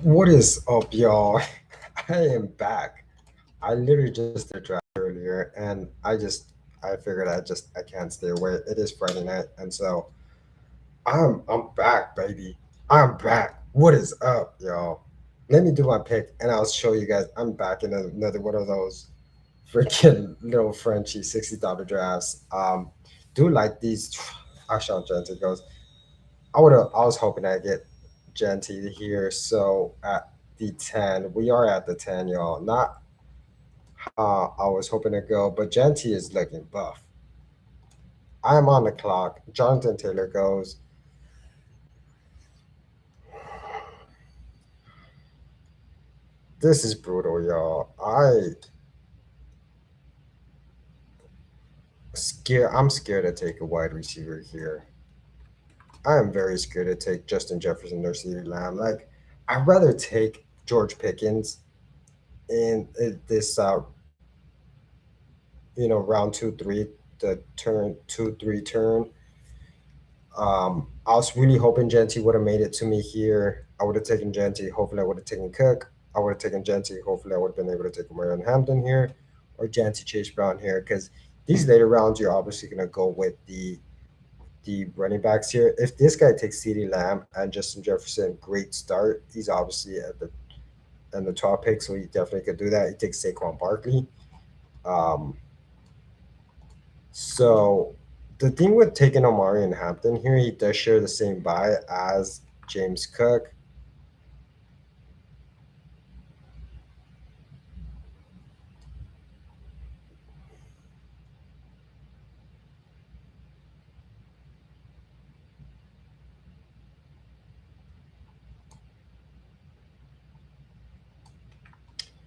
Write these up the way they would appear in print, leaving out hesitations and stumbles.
What is up, y'all? I am back. I literally just did a draft earlier, and I figured I can't stay away. It is Friday night, and so I'm back, baby. I'm back. What is up, y'all? Let me do my pick, and I'll show you guys. I'm back in another one of those freaking little Frenchy $60 drafts. Do like these. Actually, Genty goes. I was hoping I get Genty here. So at the 10, we are at the 10, y'all. Not how I was hoping to go, but Genty is looking buff. I'm on the clock. Jonathan Taylor goes. This is brutal, y'all. I'm scared to take a wide receiver here. I am very scared to take Justin Jefferson or CeeDee Lamb. Like, I'd rather take George Pickens in this round 2 3, the turn 2 3 turn. I was really hoping Genty would have made it to me here. I would have taken Genty. Hopefully, I would have taken Cook. I would have taken Genty. Hopefully, I would have been able to take Marion Hampton here or Genty Chase Brown here, because these later rounds you're obviously gonna go with the running backs here. If this guy takes CeeDee Lamb and Justin Jefferson, great start. He's obviously at the top pick, so he definitely could do that. He takes Saquon Barkley. Um, So the thing with taking Omari and Hampton here, he does share the same buy as James Cook.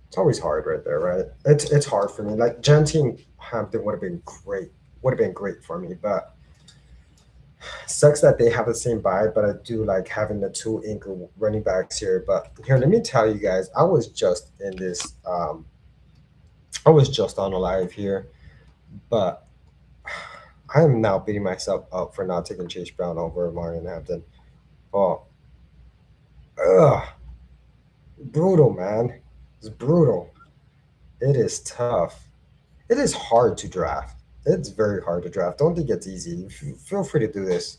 It's always hard right there, right? It's hard for me. Like Gentine Hampton would have been great for me, but sucks that they have the same buy. But I do like having the two anchor running backs here. But here, let me tell you guys, I was just on a live here, but I am now beating myself up for not taking Chase Brown over Marion Hampton. Oh, ugh, brutal, man. It's brutal. It is tough. It is hard to draft. It's very hard to draft. Don't think it's easy. Feel free to do this.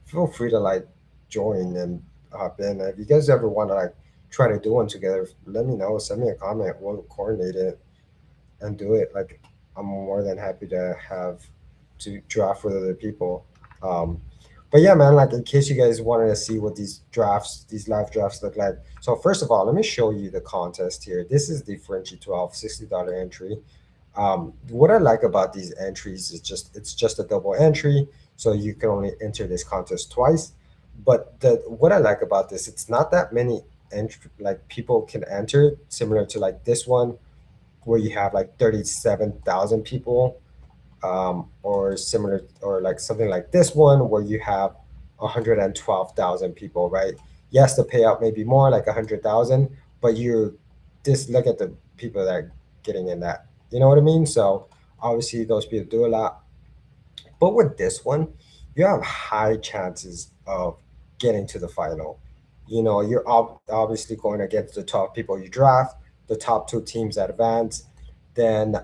Feel free to like join and hop in. If you guys ever want to like try to do one together, let me know. Send me a comment. We'll coordinate it and do it. Like I'm more than happy to have to draft with other people. Um, but yeah, man, like in case you guys wanted to see what these live drafts look like. So first of all, let me show you the contest here. This is the Frenchie 12 $60 entry. What I like about these entries is it's just a double entry, so you can only enter this contest twice. But the what I like about this, it's not that many entry like people can enter, similar to like this one where you have like 37,000 people, or similar, or like something like this one where you have 112,000 people, right? Yes, the payout may be more, like 100,000, but you just look at the people that are getting in that. You know what I mean? So obviously those people do a lot. But with this one, you have high chances of getting to the final. You know, you're obviously going against the top people you draft, the top two teams that advance. Then,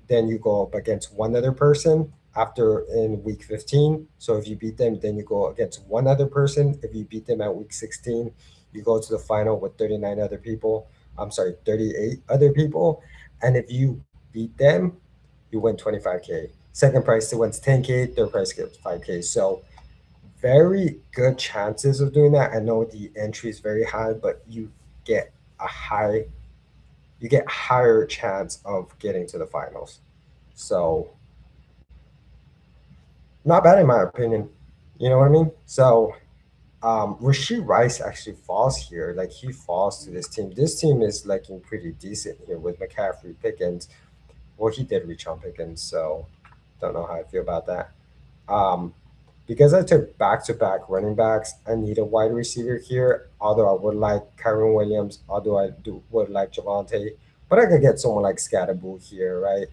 then you go up against one other person after in week 15. So if you beat them, then you go against one other person. If you beat them at week 16, you go to the final with 39 other people. I'm sorry, 38 other people. And if you beat them, you win 25K. Second prize wins 10K, third prize gets 5K. So very good chances of doing that. I know the entry is very high, but get a high you get higher chance of getting to the finals. So not bad in my opinion. You know what I mean? So Rasheed Rice actually falls here. Like he falls to this team. This team is looking pretty decent here with McCaffrey, Pickens. Well, he did reach on Pickens, so don't know how I feel about that. Um, because I took back-to-back running backs, I need a wide receiver here. Although I would like Kyron Williams, although would like Javante, but I could get someone like Scatterboo here, right?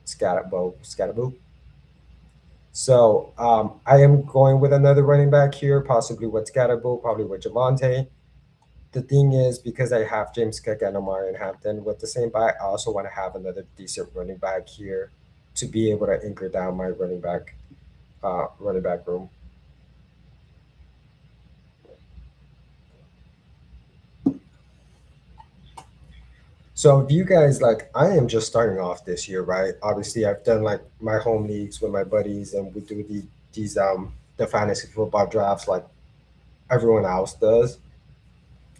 Scatterboo. So I am going with another running back here, possibly with Scatterboo, probably with Javante. the thing is, because I have James Cook and Omarion Hampton with the same buy, I also want to have another decent running back here to be able to anchor down my running back room. So if you guys like, I am just starting off this year, right? Obviously, I've done like my home leagues with my buddies, and we do these the fantasy football drafts like everyone else does.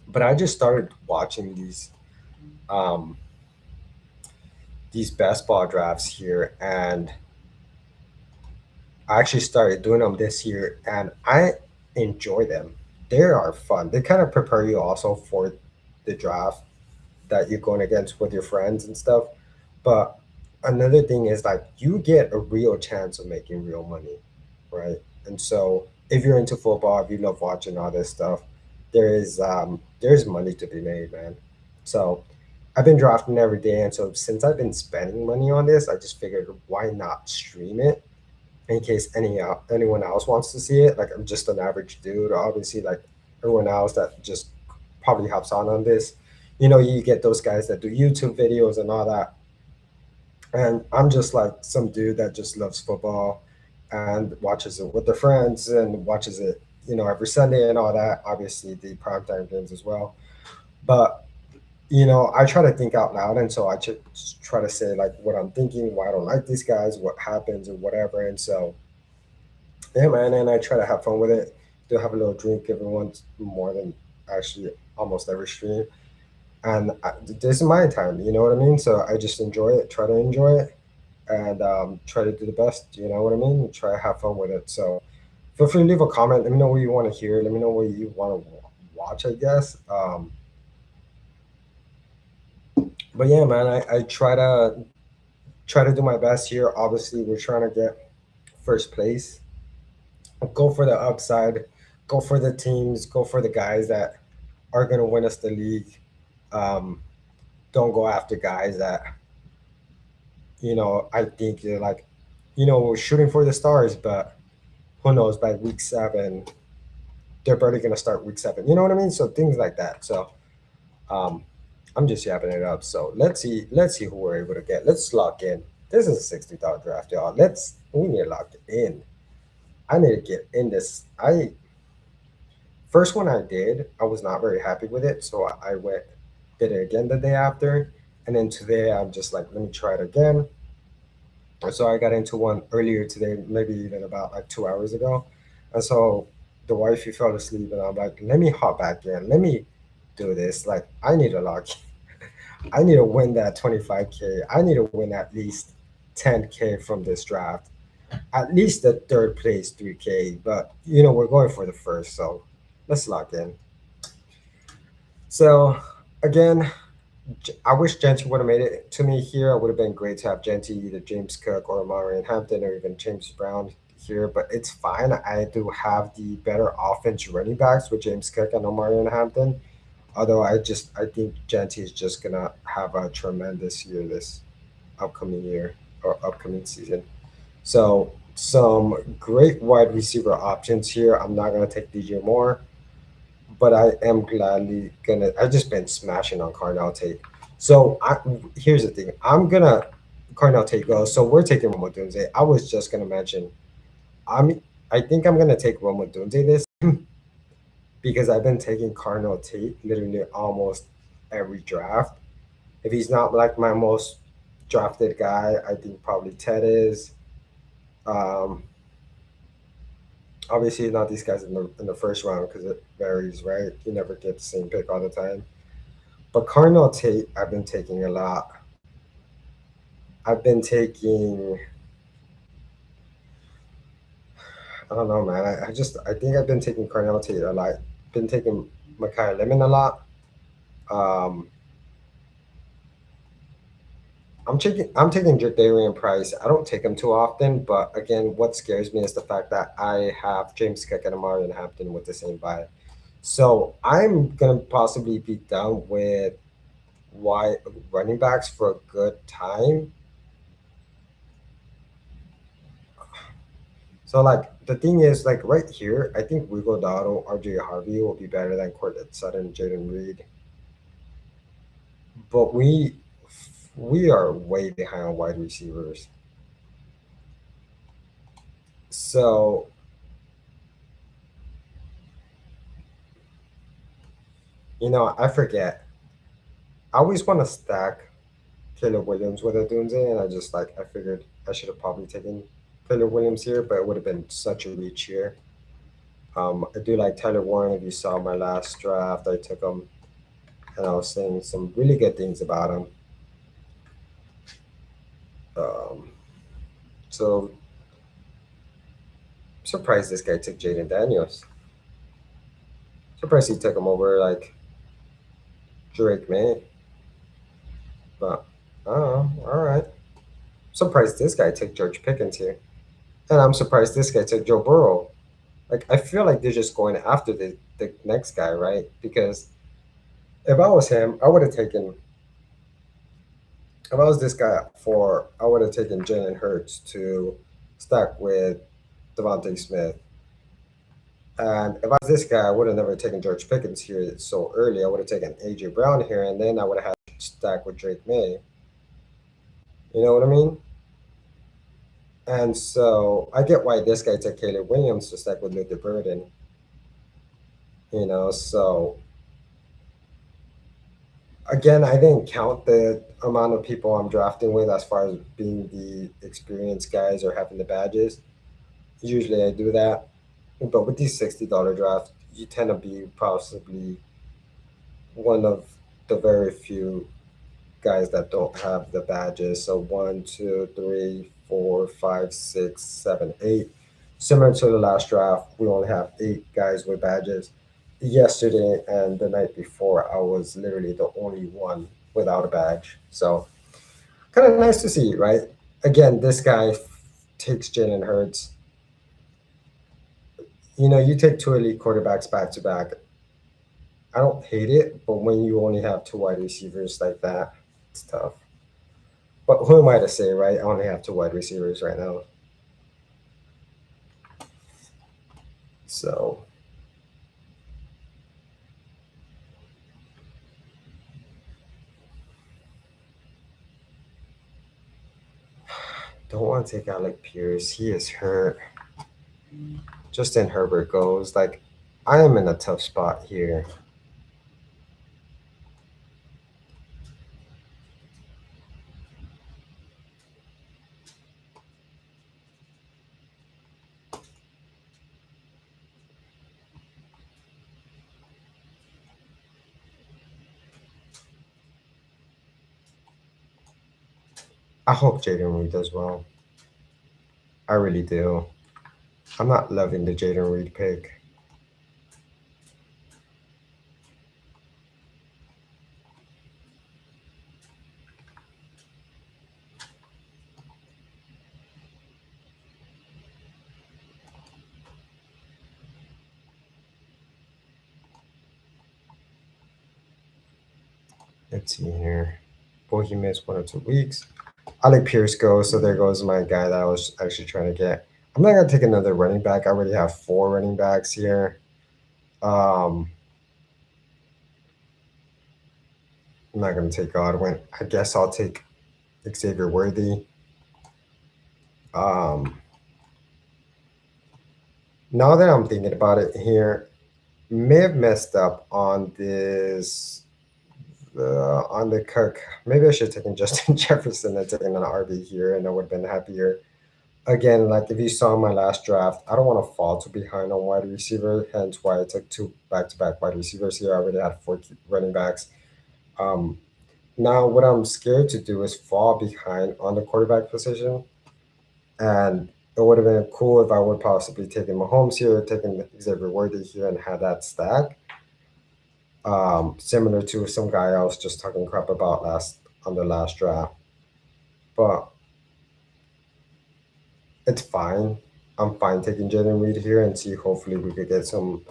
But I just started watching um these best ball drafts here, and I actually started doing them this year, and I enjoy them. They are fun. They kind of prepare you also for the draft that you're going against with your friends and stuff. But another thing is like you get a real chance of making real money, right? And so if you're into football, if you love watching all this stuff, there's money to be made, man. So I've been drafting every day, and so since I've been spending money on this, I just figured why not stream it in case anyone else wants to see it. Like I'm just an average dude. Obviously, like everyone else that just probably hops on this. You know, you get those guys that do YouTube videos and all that. And I'm just like some dude that just loves football and watches it with their friends and watches it, every Sunday and all that. Obviously, the primetime games as well. But I try to think out loud, and so I just try to say like what I'm thinking, why I don't like these guys, what happens, or whatever. And so yeah, man, and I try to have fun with it. Do have a little drink every once more than actually almost every stream. And this is my time, you know what I mean? So I just enjoy it, try to enjoy it, and try to do the best, you know what I mean? Try to have fun with it. So feel free to leave a comment. Let me know what you want to hear. Let me know what you want to watch, I guess. But yeah, man, I try to do my best here. Obviously, we're trying to get first place. Go for the upside. Go for the teams. Go for the guys that are going to win us the league. Um, don't go after guys that I think they're like, shooting for the stars, but who knows? By week 7, they're barely going to start week 7. You know what I mean? So things like that. So um, I'm just yapping it up. So let's see who we're able to get. Let's lock in. This is a $60 draft, y'all. We need to lock in. I need to get in this. I First one I did, I was not very happy with it, so I went did it again the day after, and then today I'm just like, let me try it again. And so I got into one earlier today, maybe even about like 2 hours ago, and so the wifey fell asleep, and I'm like, let me hop back in, let me do this. Like I need a lock. I need to win that 25K. I need to win at least 10K from this draft, at least the third place 3K. But we're going for the first, so let's lock in. So again, I wish Genty would have made it to me here. It would have been great to have Genty, either James Cook or Marion Hampton or even James Brown here, but it's fine. I do have the better offense running backs with James Cook and Omarion Hampton. Although I think Genty is just gonna have a tremendous year this upcoming year or upcoming season. So some great wide receiver options here. I'm not gonna take DJ Moore, but I am gladly gonna. I've just been smashing on Carnell Tate. So here's the thing. I'm gonna Carnell Tate goes. So we're taking Roma Dunze. I was just gonna mention. I think I'm gonna take Roma Dunze this because I've been taking Carnell Tate literally almost every draft. If he's not like my most drafted guy, I think probably Ted is. Um, Obviously, not these guys in the first round because it varies, right? You never get the same pick all the time. But Cardinal Tate, I've been taking a lot. I've been taking, I don't know, man. I think I've been taking Cardinal Tate a lot. Been taking Makai Lemon a lot. Um, I'm taking Jadarian Price. I don't take him too often, but again, what scares me is the fact that I have James Cook and Amarian Hampton with the same buy. So I'm gonna possibly be done with wide running backs for a good time. So like the thing is like right here, I think Rigo Dotto, RJ Harvey will be better than Cortland Sutton, Jaden Reed. But we are way behind on wide receivers. So I forget. I always want to stack Caleb Williams with Adunze, and I figured I should have probably taken Caleb Williams here, but it would have been such a reach here. I do like Tyler Warren. If you saw my last draft, I took him, and I was saying some really good things about him. Um, so surprised this guy took Jaden Daniels. Surprised he took him over like Drake May, but oh, all right. Surprised this guy took George Pickens here, and I'm surprised this guy took Joe Burrow. Like I feel like they're just going after the next guy, right? Because if I was him, I would have taken. If I was this guy at four, I would have taken Jalen Hurts to stack with Devontae Smith. And if I was this guy, I would have never taken George Pickens here so early. I would have taken AJ Brown here, and then I would have had to stack with Drake May. You know what I mean? And so I get why this guy took Caleb Williams to stack with Luther Burden. So again, I didn't count the amount of people I'm drafting with as far as being the experienced guys or having the badges. Usually I do that. But with these $60 drafts, you tend to be possibly one of the very few guys that don't have the badges. So one, two, three, four, five, six, seven, eight. Similar to the last draft, we only have eight guys with badges. Yesterday and the night before, I was literally the only one without a badge. So kind of nice to see, right? Again, this guy takes Jalen Hurts. You take two elite quarterbacks back to back. I don't hate it, but when you only have two wide receivers like that, it's tough. But who am I to say, right? I only have two wide receivers right now. So don't want to take Alec Pierce. He is hurt. Justin Herbert goes. Like, I am in a tough spot here. I hope Jaden Reed does well. I really do. I'm not loving the Jaden Reed pick. Let's see here. Boy, he missed 1 or 2 weeks. Alec Pierce goes, so there goes my guy that I was actually trying to get. I'm not gonna take another running back. I already have four running backs here. Um, I'm not gonna take Godwin. I guess I'll take Xavier Worthy. Um, Now that I'm thinking about it here, may have messed up on this on the Cook. Maybe I should have taken Justin Jefferson and taken an RB here, and I would have been happier. Again, like if you saw my last draft, I don't want to fall too behind on wide receiver. Hence why I took two back-to-back wide receivers here. I already had four running backs. Um, Now, what I'm scared to do is fall behind on the quarterback position, and it would have been cool if I would possibly taken Mahomes here, taken Xavier Worthy here, and had that stack. Similar to some guy I was just talking crap about last on the last draft, but it's fine. I'm fine taking Jaden Reed here and see. Hopefully, we could get some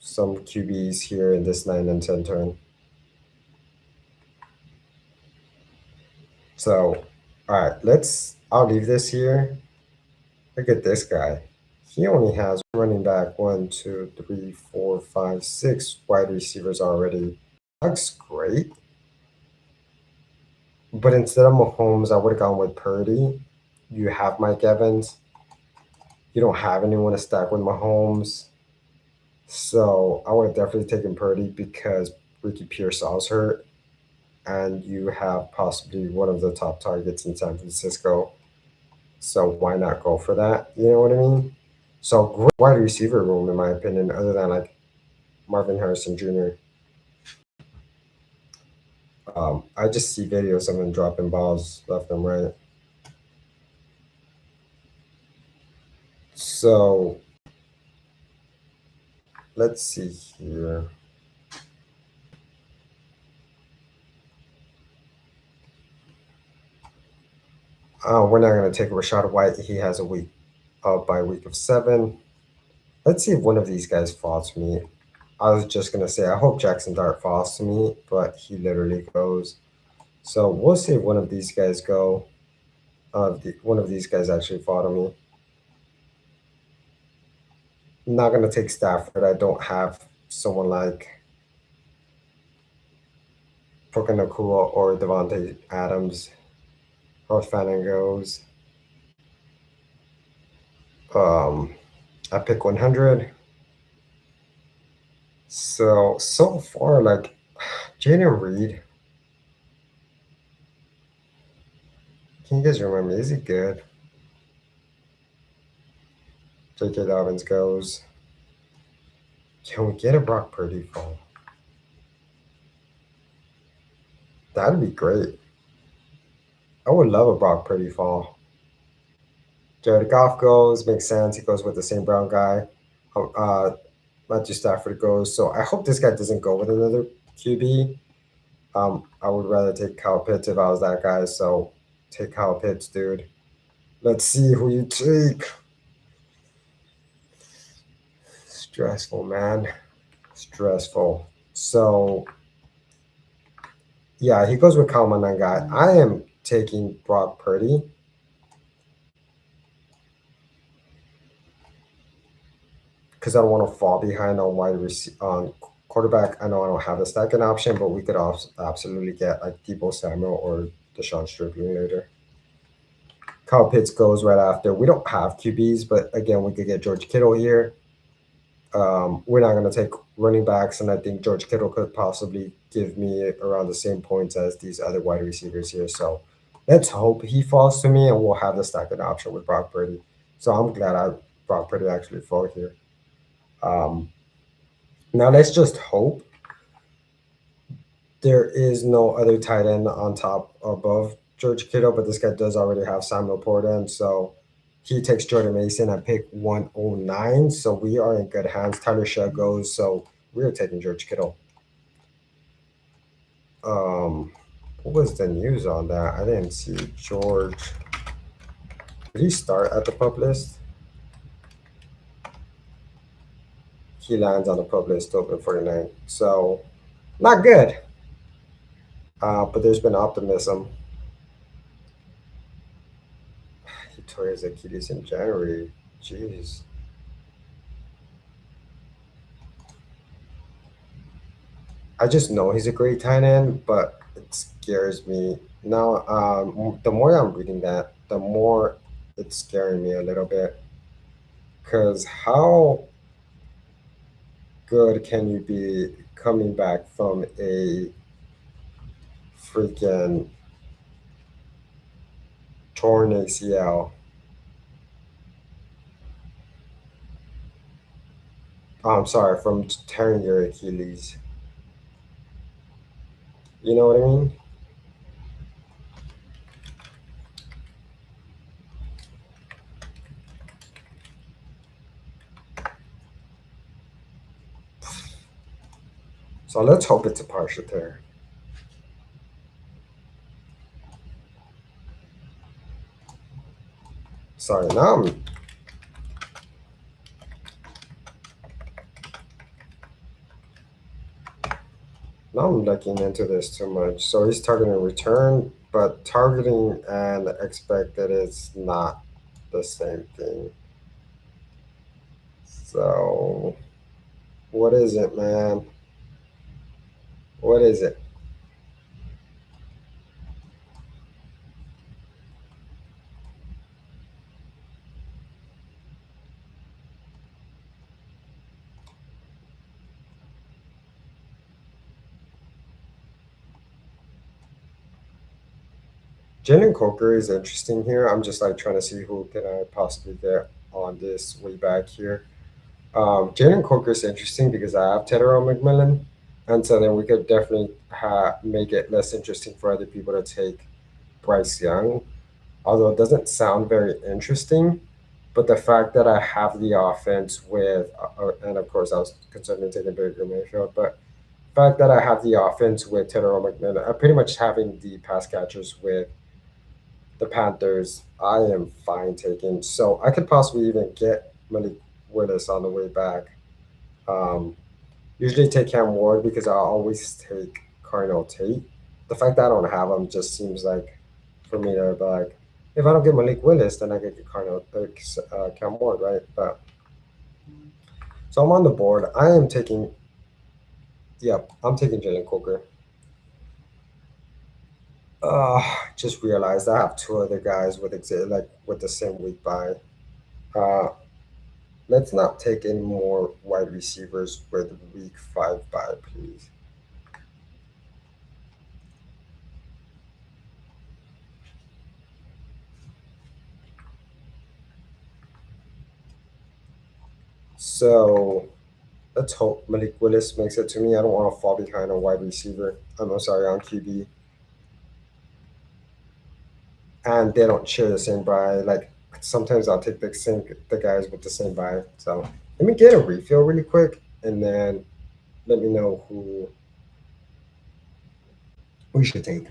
QBs here in this 9 and 10 turn. So, all right, let's I'll leave this here. Look at this guy. He only has running back one, two, three, four, five, six wide receivers already. Looks great. But instead of Mahomes, I would have gone with Purdy. You have Mike Evans. You don't have anyone to stack with Mahomes. So I would have definitely taken Purdy because Ricky Pearsall's hurt. And you have possibly one of the top targets in San Francisco. So why not go for that? You know what I mean? So great wide receiver room, in my opinion, other than like Marvin Harrison Jr. I just see videos of him dropping balls left and right. So let's see here. We're not going to take Rashad White. He has a week by week of 7. Let's see if one of these guys falls to me. I was just going to say, I hope Jackson Dart falls to me, but he literally goes. So we'll see if one of these guys go. One of these guys actually fall to me. I'm not going to take Stafford. I don't have someone like Puka Nakua or Devontae Adams. Or Fanning goes. I pick 100. So far, like Jaden Reed. Can you guys remember? Is he good? J.K. Dobbins goes. Can we get a Brock Purdy fall? That'd be great. I would love a Brock Purdy fall. Jared Goff goes. Makes sense. He goes with the same Brown guy. Uh, Matthew Stafford goes. So I hope this guy doesn't go with another QB. I would rather take Kyle Pitts if I was that guy. So take Kyle Pitts, dude. Let's see who you take. Stressful, man. Stressful. So, yeah, he goes with Kyle Mananga. I am taking Brock Purdy. Because I don't want to fall behind on on quarterback. I know I don't have a stacking option, but we could also absolutely get like Debo Samuel or Deshaun Strickland later. Kyle Pitts goes right after. We don't have QBs, but again, we could get George Kittle here. We're not going to take running backs, and I think George Kittle could possibly give me around the same points as these other wide receivers here. So let's hope he falls to me, and we'll have the stacking option with Brock Purdy. So I'm glad Brock Purdy actually fall here. Now let's just hope there is no other tight end on top above George Kittle, but this guy does already have Samuel Porter, so he takes Jordan Mason at pick 109. So we are in good hands. Tyler Shea goes, so we're taking George Kittle. What was the news on that? I didn't see George. Did he start at the pub list? He lands on the pub list open 49. So not good. But there's been optimism. He tore his Achilles in January. Jeez. I just know he's a great tight end, but it scares me. Now, the more I'm reading that, the more it's scaring me a little bit. Because how good can you be coming back from a freaking torn ACL? I'm sorry, from tearing your Achilles. You know what I mean? So let's hope it's a partial tear. Sorry, Now I'm looking into this too much. So he's targeting return, but targeting and expected is not the same thing. So what is it, man? What is it? Jalen Coker is interesting here. I'm just like trying to see who can I possibly get on this way back here. Jalen Coker is interesting because I have Tedero McMillan, and so then we could definitely make it less interesting for other people to take Bryce Young. Although it doesn't sound very interesting, but the fact that I have the offense with, and of course I was considering taking Baker Mayfield, but the fact that I have the offense with Tedero McMillan, pretty much having the pass catchers with the Panthers, I am fine taking. So I could possibly even get Malik Willis on the way back. Um, Usually take Cam Ward because I always take Cardinal Tate. The fact that I don't have him just seems like for me to be like, if I don't get Malik Willis, then I get Cardinal Cam Ward, right? But so I'm on the board. I am taking, yep, I'm taking Jalen Coker. Just realized I have two other guys with like with the same week by. Uh, let's not take any more wide receivers with week 5 by, please. So let's hope Malik Willis makes it to me. I don't want to fall behind on wide receiver. I'm sorry, on QB. And they don't share the same buy. Like sometimes I'll take the guys with the same buy. So let me get a refill really quick and then let me know who we should take.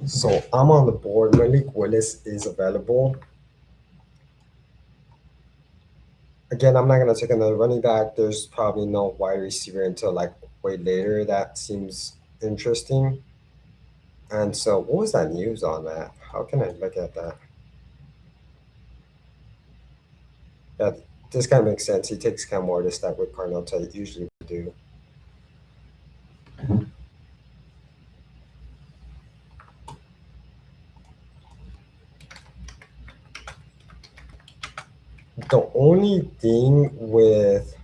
So I'm on the board. Malik Willis is available. Again, I'm not gonna take another running back. There's probably no wide receiver until like way later. That seems interesting. And so, what was that news on that? How can I look at that? Yeah, this kind of makes sense. He takes Cam Ward to stack with Cardinal Tate. Usually would do. The only thing with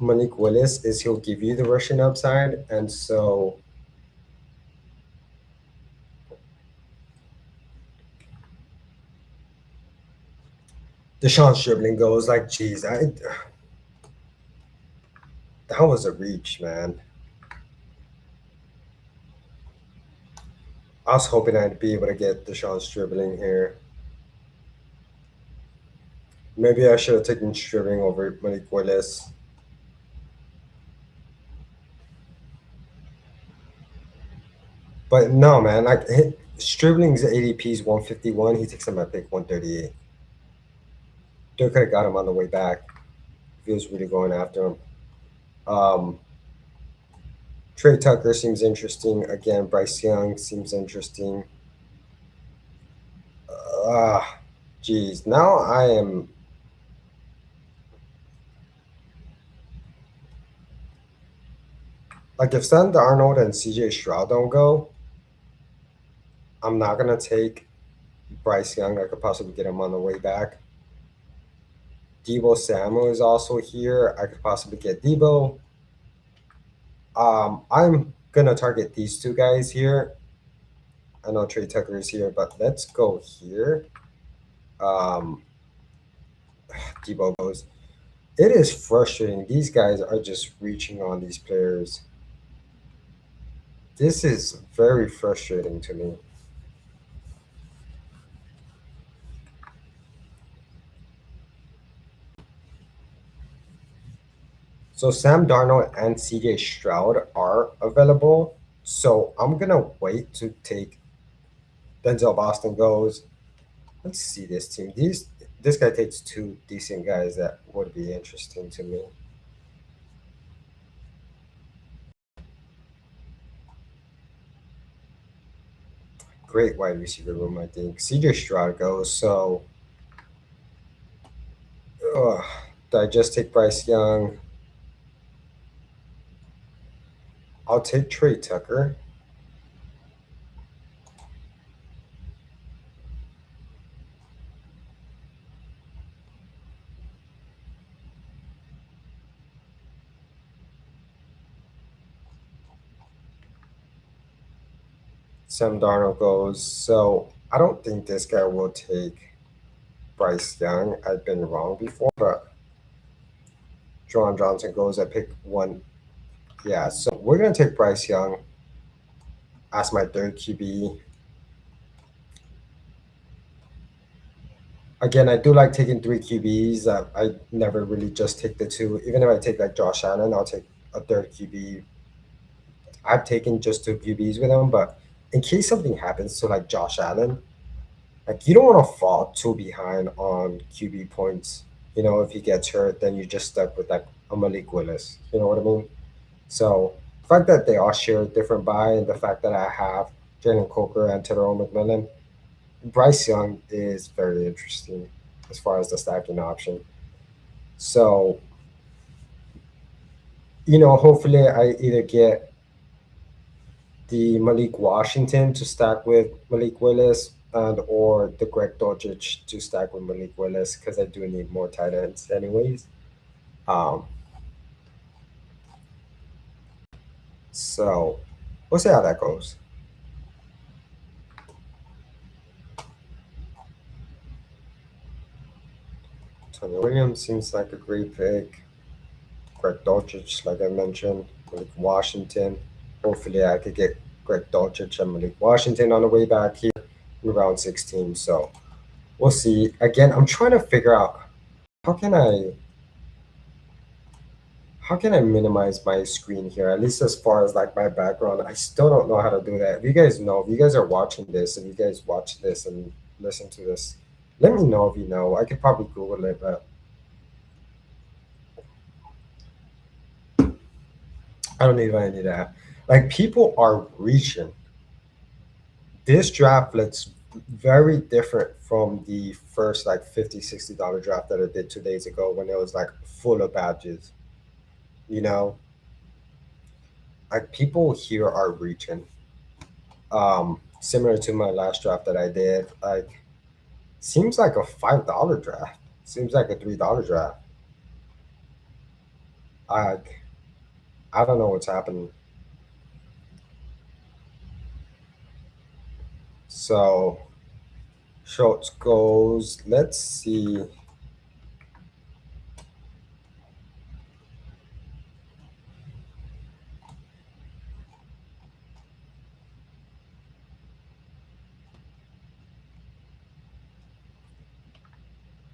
Malik Willis is he'll give you the rushing upside, and so Deshaun Stribling goes like, geez, that was a reach, man. I was hoping I'd be able to get Deshaun Stribling here. Maybe I should have taken Stribling over Malik Willis. But no, man, like Stribling's ADP is 151. He takes him at pick 138. They could have got him on the way back if he was really going after him. Um, Trey Tucker seems interesting. Again, Bryce Young seems interesting. Ah, geez. Now I am like if Sam Darnold and CJ Stroud don't go, I'm not gonna take Bryce Young. I could possibly get him on the way back. Debo Samuel is also here. I could possibly get Debo. I'm gonna target these two guys here. I know Trey Tucker is here, but let's go here. Um, Debo goes. It is frustrating. These guys are just reaching on these players. This is very frustrating to me. So Sam Darnold and CJ Stroud are available. So I'm gonna wait to take Denzel Boston goes. Let's see this team. This guy takes two decent guys that would be interesting to me. Great wide receiver room, I think. CJ Stroud goes. So ugh, do I just take Bryce Young? I'll take Trey Tucker. Sam Darnold goes. So I don't think this guy will take Bryce Young. I've been wrong before, but John Johnson goes. I pick one. Yeah, so we're gonna take Bryce Young as my third QB. Again, I do like taking three QBs. I never really just take the two. Even if I take like Josh Allen, I'll take a third QB. I've taken just two QBs with him, but in case something happens to like Josh Allen, like you don't want to fall too behind on QB points. You know, if he gets hurt, then you're just stuck with like a Malik Willis. You know what I mean? So the fact that they all share a different buy and the fact that I have Jalen Coker and Tyrell McMillan, Bryce Young is very interesting as far as the stacking option. So, hopefully I either get the Malik Washington to stack with Malik Willis and or the Greg Dulcich to stack with Malik Willis because I do need more tight ends anyways. Um, so we'll see how that goes. Tony Williams seems like a great pick. Greg Dulcich, like I mentioned, Malik Washington. Hopefully, I could get Greg Dulcich and Malik Washington on the way back here in round 16. So we'll see. Again, I'm trying to figure out how can I how can I minimize my screen here, at least as far as like my background. I still don't know how to do that. If you guys know, if you guys are watching this, if you guys watch this and listen to this, let me know if you know. I could probably Google it, but I don't need any of that. Like people are reaching. This draft looks very different from the first like 50 $60 draft that I did 2 days ago when it was like full of badges. You know, like people here are reaching. Similar to my last draft that I did, like seems like a $5 draft. Seems like a $3 draft. I I don't know what's happening. So Schultz goes. Let's see.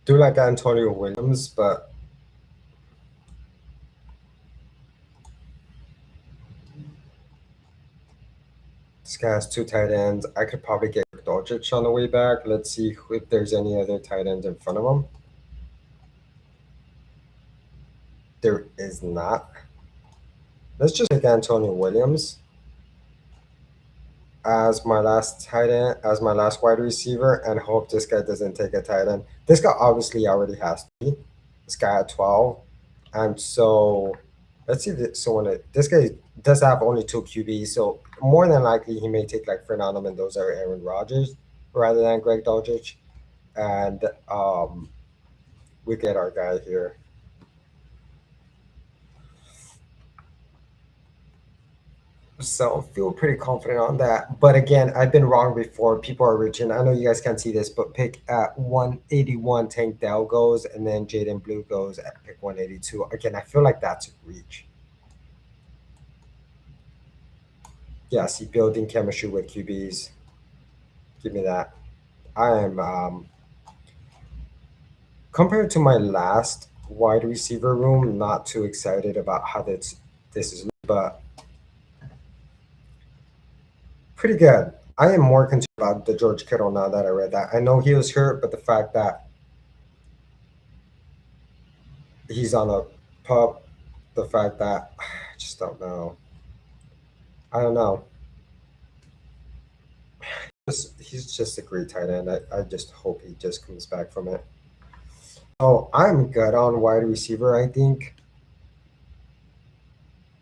Do like Antonio Williams, but this guy has two tight ends. I could probably get Dolchich on the way back. Let's see if there's any other tight ends in front of him. There is not. Let's just take Antonio Williams as my last tight end, as my last wide receiver, and hope this guy doesn't take a tight end. This guy obviously already has three. This guy at 12. And so let's see if someone this guy does have only two QBs, so more than likely he may take like Fernando Mendoza or Aaron Rodgers rather than Greg Dulcich. And we get our guy here. So feel pretty confident on that. But again, I've been wrong before. People are reaching. I know you guys can't see this, but pick at 181 Tank Dell goes, and then Jaden Blue goes at pick 182. Again, I feel like that's a reach. Yeah, see, building chemistry with QBs. Give me that. I am compared to my last wide receiver room. Not too excited about how this is, but pretty good. I am more concerned about the George Kittle now that I read that. I know he was hurt, but the fact that he's on a pup, the fact that I just don't know. I don't know. He's just a great tight end. I just hope he just comes back from it. Oh, I'm good on wide receiver, I think.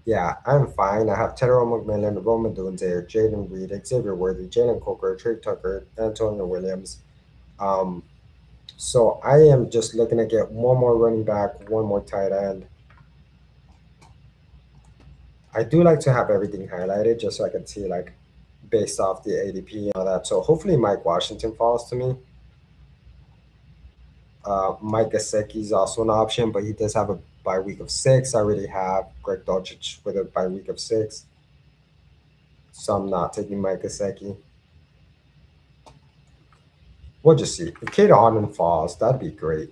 Yeah, I'm fine. I have Tedero McMillan, Roman Dunze, Jaden Reed, Xavier Worthy, Jalen Coker, Trey Tucker, Antonio Williams. Um, so I am just looking to get one more running back, one more tight end. I do like to have everything highlighted just so I can see like based off the ADP and all that. So hopefully Mike Washington falls to me. Mike Gesicki is also an option, but he does have a bye week of 6. I already have Greg Dulcich with a bye week of 6, so I'm not taking Mike Gesicki. We'll just see. If Kate Arden falls, that'd be great.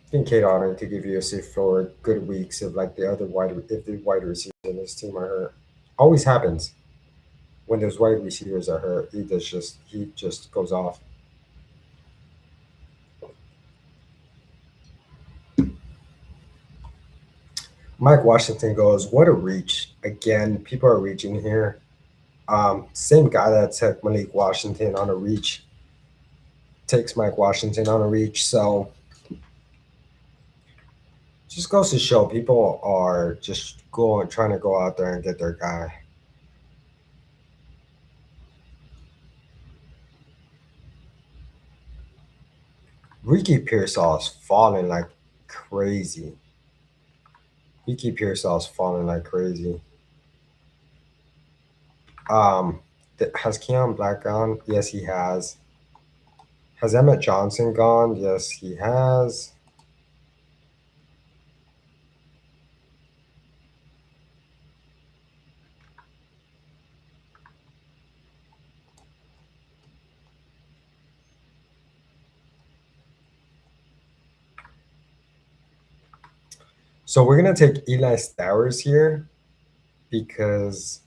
I think Kate Arden could give you a safe floor good weeks if like the wide receivers in this team are hurt. Always happens when those wide receivers are hurt. He just goes off. Mike Washington goes, what a reach. Again, people are reaching here. Same guy that took Malik Washington on a reach takes Mike Washington on a reach. So just goes to show people are just going trying to go out there and get their guy. Ricky Pearsall is falling like crazy. Ricky Pearsall is falling like crazy. Um, has Keon Black gone? Yes, he has. Has Emmett Johnson gone? Yes, he has. So we're gonna take Eli Stowers here because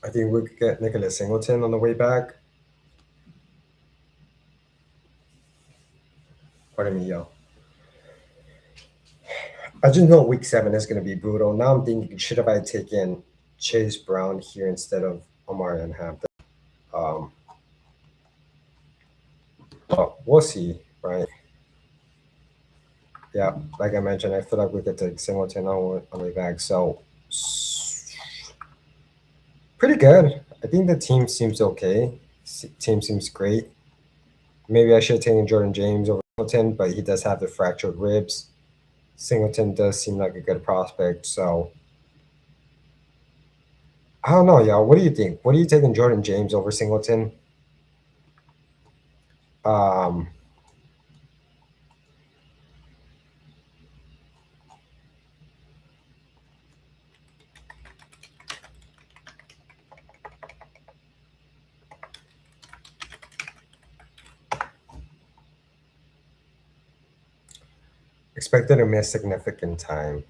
I think we could get Nicholas Singleton on the way back. Pardon me, yo. I just know week 7 is going to be brutal. Now I'm thinking, should have I taken Chase Brown here instead of Omari and Hampton? Um, but we'll see, right? Yeah, like I mentioned, I feel like we could take Singleton on the way back. So pretty good. I think the team seems okay. Team seems great. Maybe I should have taken Jordan James over Singleton, but he does have the fractured ribs. Singleton does seem like a good prospect. So I don't know, y'all. What do you think? What are you taking Jordan James over Singleton? Um, Expected to miss significant time.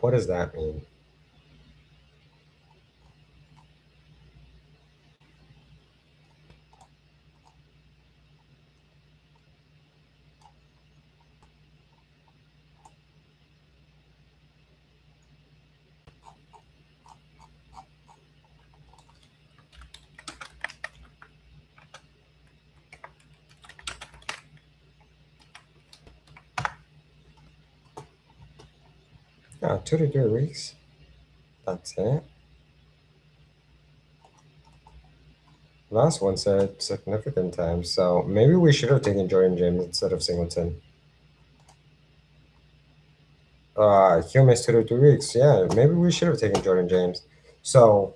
What does that mean? Yeah, 2 to 3 weeks. That's it. Last one said significant time, so maybe we should have taken Jordan James instead of Singleton. He'll miss 2 to 3 weeks. Yeah, maybe we should have taken Jordan James. So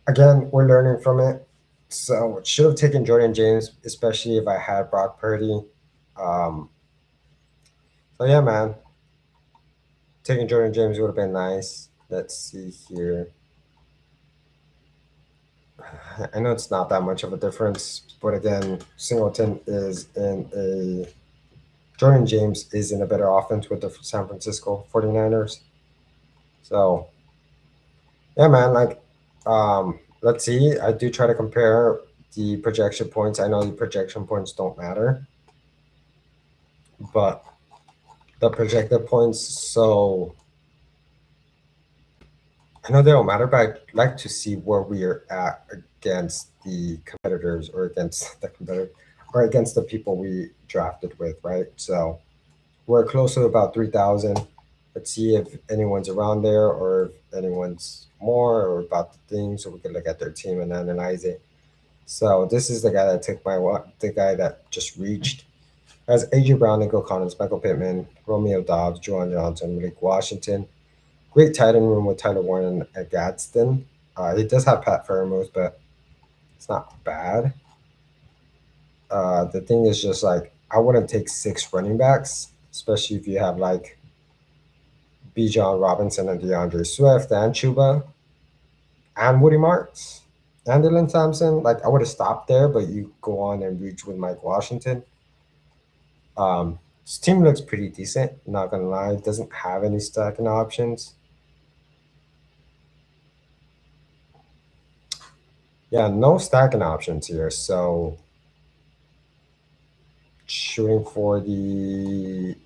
again, we're learning from it. So should have taken Jordan James, especially if I had Brock Purdy. Um, so yeah, man. Taking Jordan James would have been nice. Let's see here. I know it's not that much of a difference, but again, Singleton is in a Jordan James is in a better offense with the San Francisco 49ers. So yeah, man, like let's see. I do try to compare the projection points. I know the projection points don't matter, but the projected points, so I know they don't matter, but I'd like to see where we are at against the competitors or against the competitor or against the people we drafted with, right? So we're close to about 3,000. Let's see if anyone's around there or if anyone's more or about the thing so we can look at their team and analyze it. So this is the guy that took the guy that just reached. As AJ Brown, Nico Collins, Michael Pittman, Romeo Dobbs, Juwan Johnson, Malik Washington. Great tight end room with Tyler Warren and Gadsden. He does have Pat Fairmouth, but it's not bad. The thing is just like I wouldn't take 6 running backs, especially if you have like Bijan Robinson and DeAndre Swift and Chuba and Woody Marks and Dylan Thompson. Like I would have stopped there, but you go on and reach with Mike Washington. His team looks pretty decent, not gonna lie. It doesn't have any stacking options. Yeah, no stacking options here. So shooting for the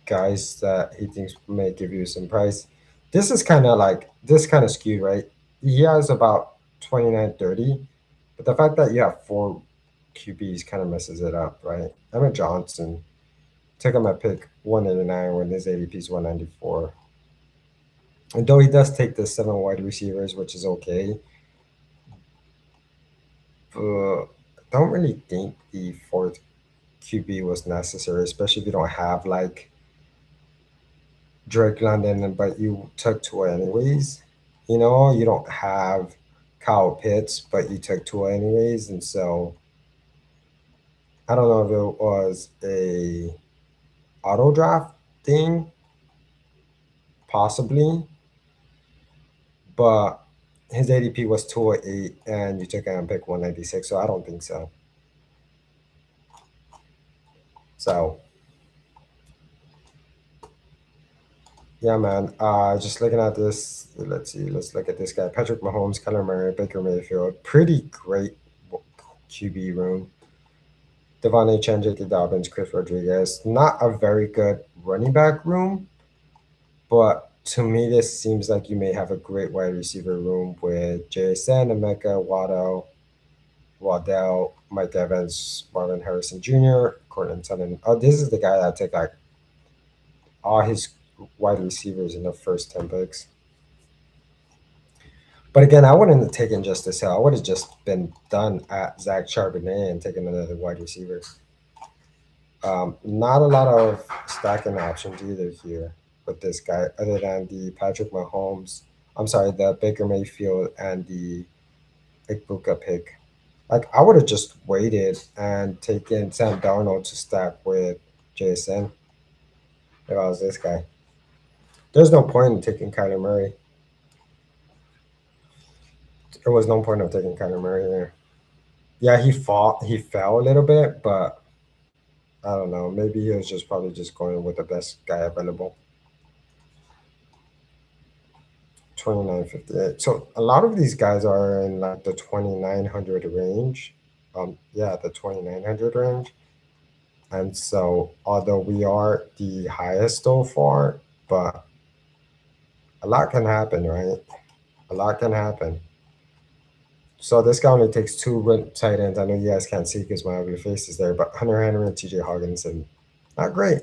guys that he thinks may give you some price. This is kind of like this kind of skewed, right? He has about 29-30, but the fact that you have 4 QBs kind of messes it up, right? Emmett Johnson took him at pick 189 when his ADP is 194. And though he does take the 7 wide receivers, which is okay, but I don't really think the fourth QB was necessary, especially if you don't have like Drake London, but you took Tua anyways. You know, you don't have Kyle Pitts, but you took Tua anyways, and so I don't know if it was a auto draft thing, possibly, but his ADP was 208, and you took him on pick 196, so I don't think so. So yeah, man. Just looking at this, let's see. Let's look at this guy: Patrick Mahomes, Kyler Murray, Baker Mayfield. Pretty great QB room. Devon A. Chen, J.K. Dobbins, Chris Rodriguez. Not a very good running back room, but to me, this seems like you may have a great wide receiver room with JSN, Emeka, Waddell, Mike Evans, Marvin Harrison Jr., Cortland Sutton. Oh, this is the guy that took like all his wide receivers in the first 10 picks. But again, I wouldn't have taken Justice Hill. I would have just been done at Zach Charbonnet and taken another wide receiver. Not a lot of stacking options either here with this guy, other than the Patrick Mahomes. I'm sorry, the Baker Mayfield and the Ikbuka pick. Like I would have just waited and taken Sam Darnold to stack with Jason if I was this guy. There's no point in taking Kyler Murray. There was no point of taking Kyler Murray there. Yeah, he fell a little bit, but I don't know. Maybe he was just probably just going with the best guy available. 2958. So a lot of these guys are in like the 2900 range. Yeah, the 2900 range. And so although we are the highest so far, but a lot can happen, right? A lot can happen. So this guy only takes 2 tight ends. I know you guys can't see because my ugly face is there, but Hunter Henry and TJ Hawkinson, not great.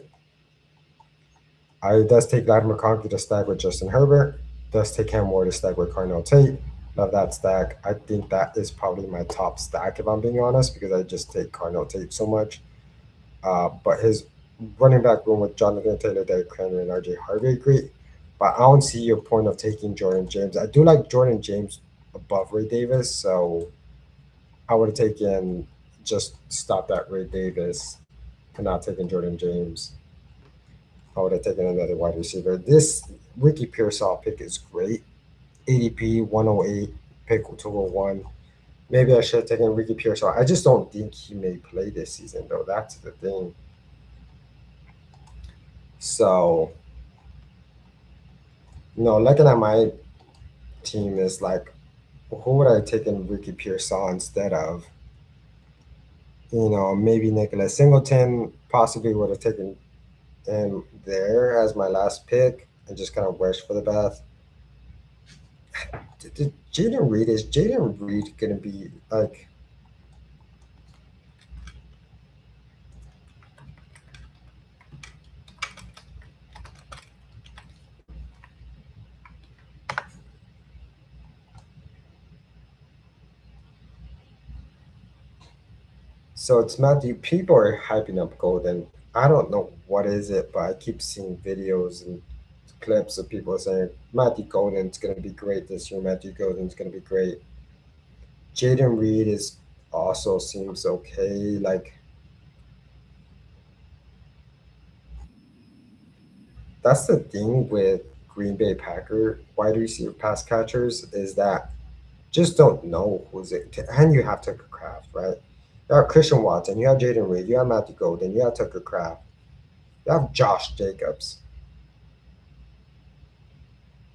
I does take Latimer Conkey to stack with Justin Herbert. Does take Cam Ward to stack with Carnell Tate. Love that stack. I think that is probably my top stack if I'm being honest, because I just take Carnell Tate so much. But his running back room with Jonathan Taylor, Derrick Henry, and RJ Harvey, great. But I don't see your point of taking Jordan James. I do like Jordan James above Ray Davis, so I would have taken just stopped at Ray Davis and not taking Jordan James. I would have taken another wide receiver. This Ricky Pearsall pick is great. ADP 108, pick 201. Maybe I should have taken Ricky Pearsall. I just don't think he may play this season, though. That's the thing. So, looking at my team is like, who would I take in Ricky Pearsall instead of? Maybe Nicholas Singleton possibly would have taken him there as my last pick and just kind of wish for the best. Jaden Reed gonna be like? So it's Matthew. People are hyping up Golden. I don't know what is it, but I keep seeing videos and clips of people saying Matthew Golden's gonna be great this year. Matthew Golden's gonna be great. Jaden Reed is also seems okay. Like that's the thing with Green Bay Packer wide receiver pass catchers is that just don't know who's it. And you have Tucker Craft, right? You have Christian Watson, you have Jaden Reed, you have Matthew Golden, you have Tucker Craft, you have Josh Jacobs.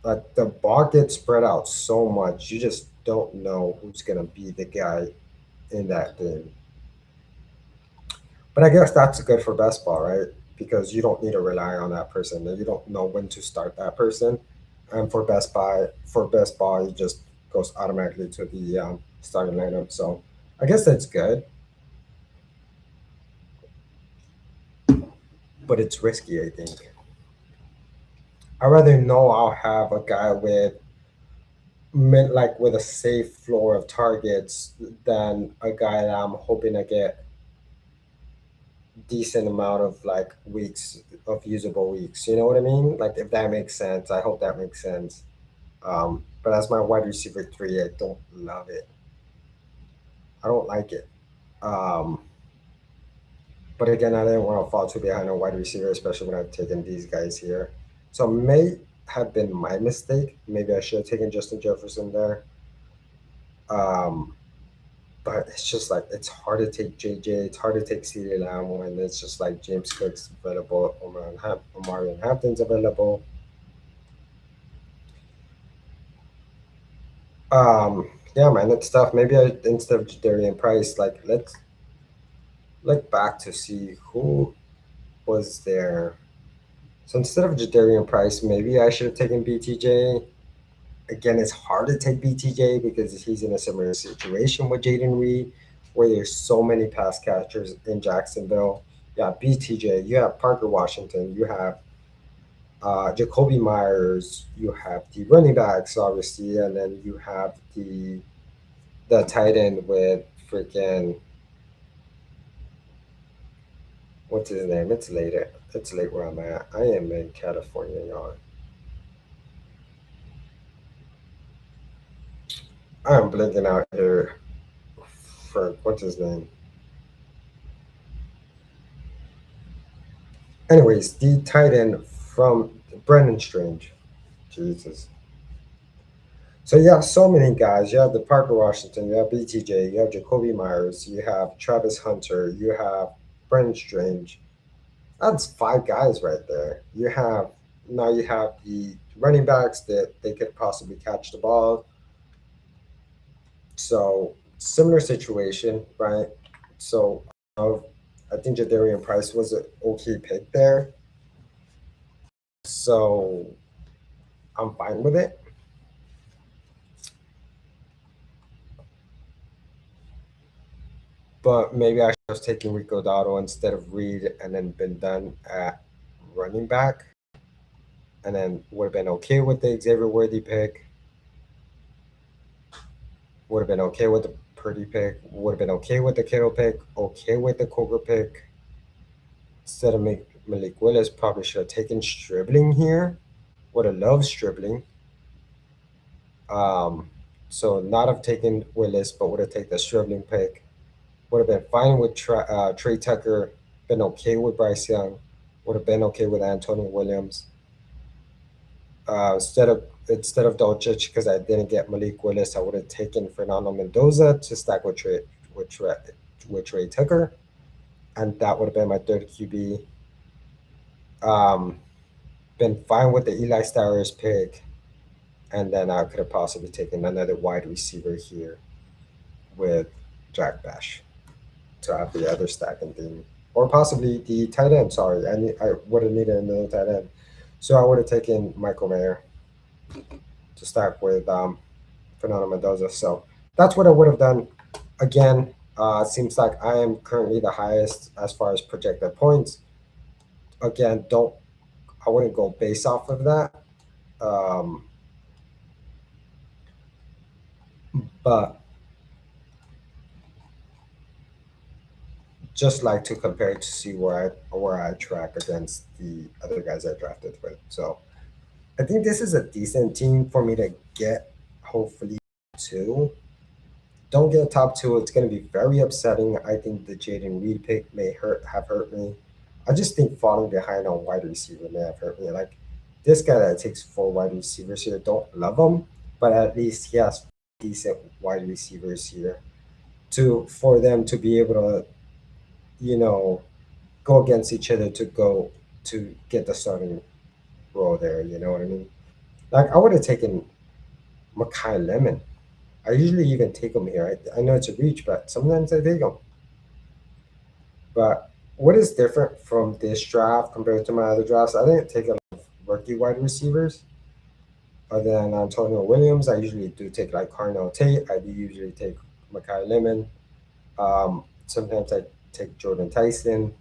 Like the ball gets spread out so much, you just don't know who's gonna be the guy in that game. But I guess that's good for best ball, right? Because you don't need to rely on that person. You don't know when to start that person. And for best ball, it just goes automatically to the starting lineup. So I guess that's good, but it's risky. I think I rather know I'll have a guy with like with a safe floor of targets than a guy that I'm hoping to get decent amount of like weeks of usable weeks. You know what I mean? Like if that makes sense. I hope that makes sense. But as my wide receiver three, I don't love it. I don't like it. Um, but again, I didn't want to fall too behind on wide receiver, especially when I've taken these guys here. So may have been my mistake. Maybe I should have taken Justin Jefferson there. Um, but it's just like it's hard to take JJ. It's hard to take CeeDee Lamb when it's just like James Cook's available, Omarion Hampton's available. Yeah, man, it's tough. Maybe instead of Darian Price, like let's look back to see who was there. So instead of Jadarian Price, maybe I should have taken BTJ. Again, it's hard to take BTJ because he's in a similar situation with Jaden Reed, where there's so many pass catchers in Jacksonville. Yeah, BTJ. You have Parker Washington. You have Jacoby Myers. You have the running backs, obviously, and then you have the tight end with freaking what's his name? It's later. It's late where I'm at. I am in California, y'all. I'm blinking out here for what's his name. Anyways, the tight end from Brendan Strange. Jesus. So you have so many guys. You have the Parker Washington, you have BTJ, you have Jacoby Myers, you have Travis Hunter, you have Brendan Strange. That's five guys right there. You have the running backs that they could possibly catch the ball. So similar situation, right? So I think Jadarian Price was an okay pick there. So I'm fine with it. But maybe I should have taken Rico Dotto instead of Reed and then been done at running back. And then would have been okay with the Xavier Worthy pick. Would have been okay with the Purdy pick. Would have been okay with the Kittle pick. Okay with the Coker pick. Instead of Malik Willis, probably should have taken Stribling here. Would have loved Stribling. Um, so not have taken Willis, but would have taken the Stribling pick. Would have been fine with Trey Tucker. Been okay with Bryce Young. would have been okay with Antonio Williams. Instead of Dolcic, because I didn't get Malik Willis, I would have taken Fernando Mendoza to stack with Trey, with Trey Tucker, and that would have been my third QB. Um, been fine with the Eli Stowers pick, and then I could have possibly taken another wide receiver here with Jack Bash to have the other stacking thing, or possibly the tight end. Sorry, I would have needed another tight end, so I would have taken Michael Mayer to stack with Fernando Mendoza. So that's what I would have done. Again, seems like I am currently the highest as far as projected points. Again, don't I wouldn't go based off of that. Um, but just like to compare to see where I track against the other guys I drafted with. So I think this is a decent team for me to get. Hopefully, two. Don't get top two. It's going to be very upsetting. I think the Jaden Reed pick may hurt me. I just think falling behind on wide receiver may have hurt me. Like this guy that takes four wide receivers here, don't love him, but at least he has decent wide receivers here to for them to be able to, you know, go against each other to get the starting role there. You know what I mean? Like I would have taken Makai Lemon. I usually even take him here. I know it's a reach, but sometimes I take him. But what is different from this draft compared to my other drafts? I didn't take a lot of rookie wide receivers other than Antonio Williams. I usually do take like Carnell Tate. I do usually take Makai Lemon. Sometimes I take Jordan Tyson.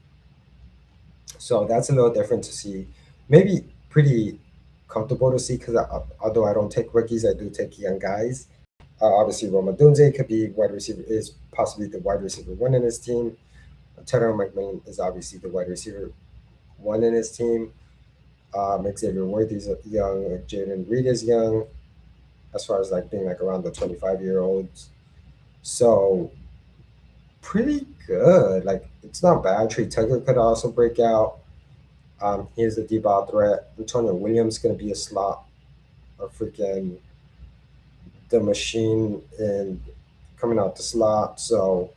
So that's a little different to see. Maybe pretty comfortable to see because although I don't take rookies, I do take young guys. Obviously, Roma Dunze could be wide receiver, is possibly the wide receiver one in his team. Terrell McMillan is obviously the wide receiver one in his team. Xavier Worthy is young. Jaden Reed is young, as far as like being like around the 25-year-olds. So pretty good. Like it's not bad. Trey Tucker could also break out. He's a deep ball threat. Antonio Williams going to be a slot, a freaking the machine and coming out the slot. So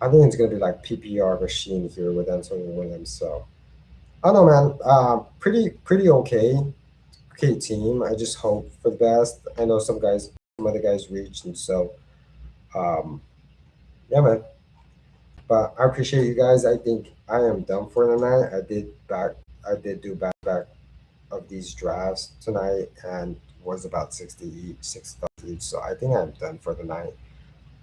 I think it's going to be like PPR machine here with Antonio Williams. So I don't know, man. Pretty okay team. I just hope for the best. I know some other guys reached, and so um, yeah, man. But I appreciate you guys. I think I am done for the night. I did do back of these drafts tonight, and was about 66 each. So I think I'm done for the night.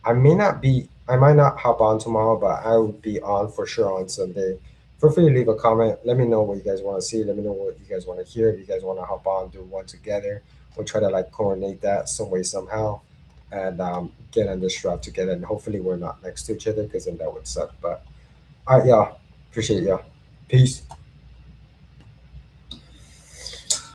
I might not hop on tomorrow, but I will be on for sure on Sunday. Feel free to leave a comment. Let me know what you guys want to see. Let me know what you guys want to hear. If you guys want to hop on, do one together. We'll try to like coordinate that some way, somehow, and get on this draft together. And hopefully, we're not next to each other because then that would suck. But all right, y'all. Appreciate y'all. Peace.